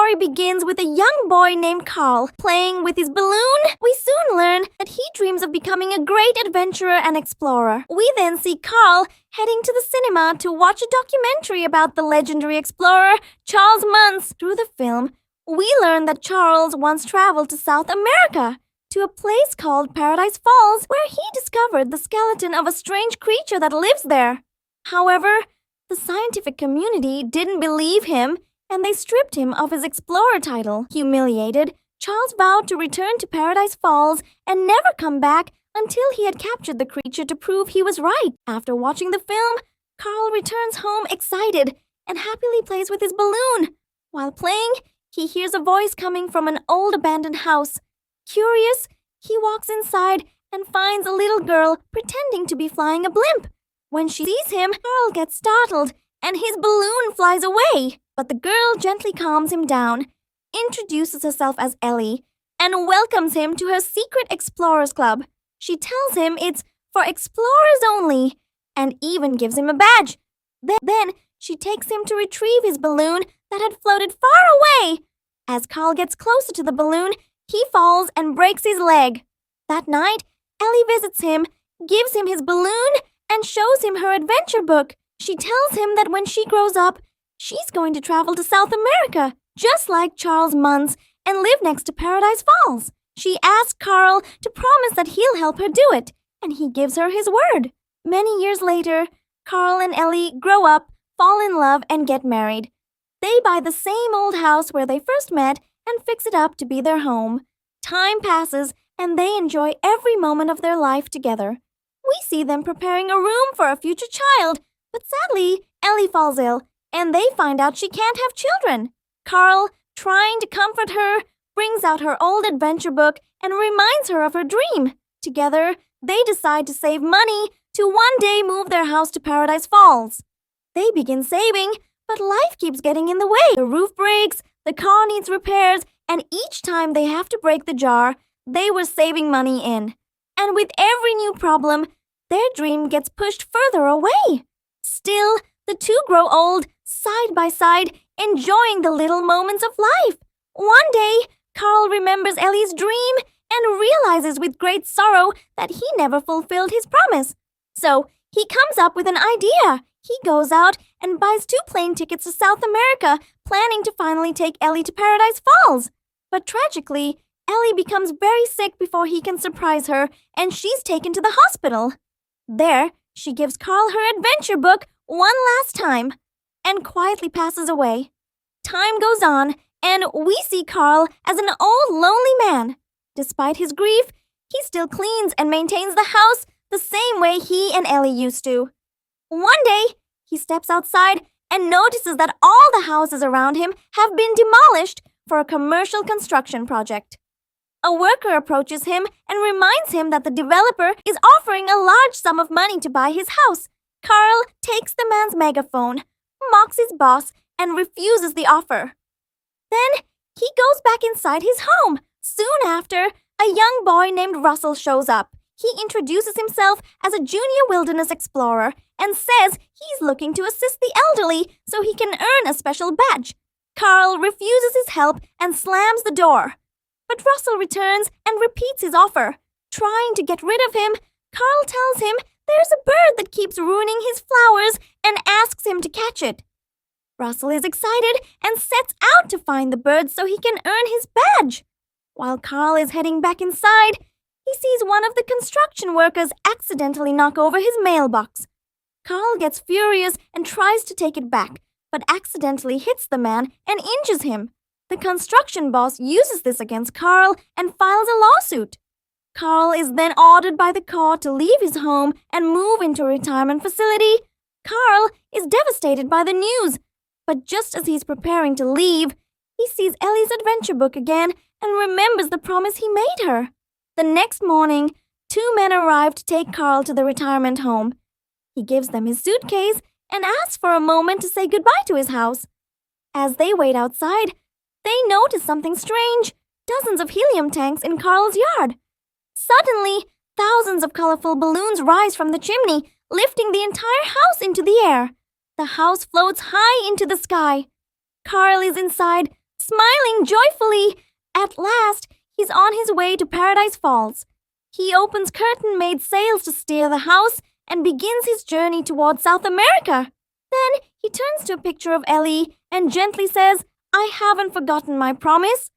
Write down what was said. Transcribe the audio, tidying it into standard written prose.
story begins with a young boy named Carl playing with his balloon. We soon learn that he dreams of becoming a great adventurer and explorer. We then see Carl heading to the cinema to watch a documentary about the legendary explorer Charles Muntz. Through the film, we learn that Charles once traveled to South America, to a place called Paradise Falls, where he discovered the skeleton of a strange creature that lives there. However, the scientific community didn't believe him, and they stripped him of his explorer title. Humiliated, Charles vowed to return to Paradise Falls and never come back until he had captured the creature to prove he was right. After watching the film, Carl returns home excited and happily plays with his balloon. While playing, he hears a voice coming from an old abandoned house. Curious, he walks inside and finds a little girl pretending to be flying a blimp. When she sees him, Carl gets startled and his balloon flies away. But the girl gently calms him down, introduces herself as Ellie, and welcomes him to her secret explorers club. She tells him it's for explorers only and even gives him a badge. Then she takes him to retrieve his balloon that had floated far away. As Carl gets closer to the balloon, he falls and breaks his leg. That night, Ellie visits him, gives him his balloon, and shows him her adventure book. She tells him that when she grows up, she's going to travel to South America, just like Charles Muntz, and live next to Paradise Falls. She asks Carl to promise that he'll help her do it, and he gives her his word. Many years later, Carl and Ellie grow up, fall in love, and get married. They buy the same old house where they first met and fix it up to be their home. Time passes, and they enjoy every moment of their life together. We see them preparing a room for a future child, but sadly, Ellie falls ill, and they find out she can't have children. Carl, trying to comfort her, brings out her old adventure book and reminds her of her dream. Together, they decide to save money to one day move their house to Paradise Falls. They begin saving, but life keeps getting in the way. The roof breaks, the car needs repairs, and each time they have to break the jar they were saving money in. And with every new problem, their dream gets pushed further away. Still, the two grow old, side by side, enjoying the little moments of life. One day, Carl remembers Ellie's dream and realizes with great sorrow that he never fulfilled his promise. So, he comes up with an idea. He goes out and buys 2 plane tickets to South America, planning to finally take Ellie to Paradise Falls. But tragically, Ellie becomes very sick before he can surprise her, and she's taken to the hospital. There, she gives Carl her adventure book one last time and quietly passes away. Time goes on, and we see Carl as an old, lonely man. Despite his grief, he still cleans and maintains the house the same way he and Ellie used to. One day, he steps outside and notices that all the houses around him have been demolished for a commercial construction project. A worker approaches him and reminds him that the developer is offering a large sum of money to buy his house. Carl takes the man's megaphone, mocks his boss, and refuses the offer. Then, he goes back inside his home. Soon after, a young boy named Russell shows up. He introduces himself as a junior wilderness explorer and says he's looking to assist the elderly so he can earn a special badge. Carl refuses his help and slams the door. But Russell returns and repeats his offer. Trying to get rid of him, Carl tells him there's a bird that keeps ruining his flowers and asks him to catch it. Russell is excited and sets out to find the bird so he can earn his badge. While Carl is heading back inside, he sees one of the construction workers accidentally knock over his mailbox. Carl gets furious and tries to take it back, but accidentally hits the man and injures him. The construction boss uses this against Carl and files a lawsuit. Carl is then ordered by the court to leave his home and move into a retirement facility. Carl is devastated by the news, but just as he's preparing to leave, he sees Ellie's adventure book again and remembers the promise he made her. The next morning, 2 men arrive to take Carl to the retirement home. He gives them his suitcase and asks for a moment to say goodbye to his house. As they wait outside, they notice something strange. Dozens of helium tanks in Carl's yard. Suddenly, thousands of colorful balloons rise from the chimney, lifting the entire house into the air. The house floats high into the sky. Carl is inside, smiling joyfully. At last, he's on his way to Paradise Falls. He opens curtain-made sails to steer the house and begins his journey towards South America. Then he turns to a picture of Ellie and gently says, "I haven't forgotten my promise."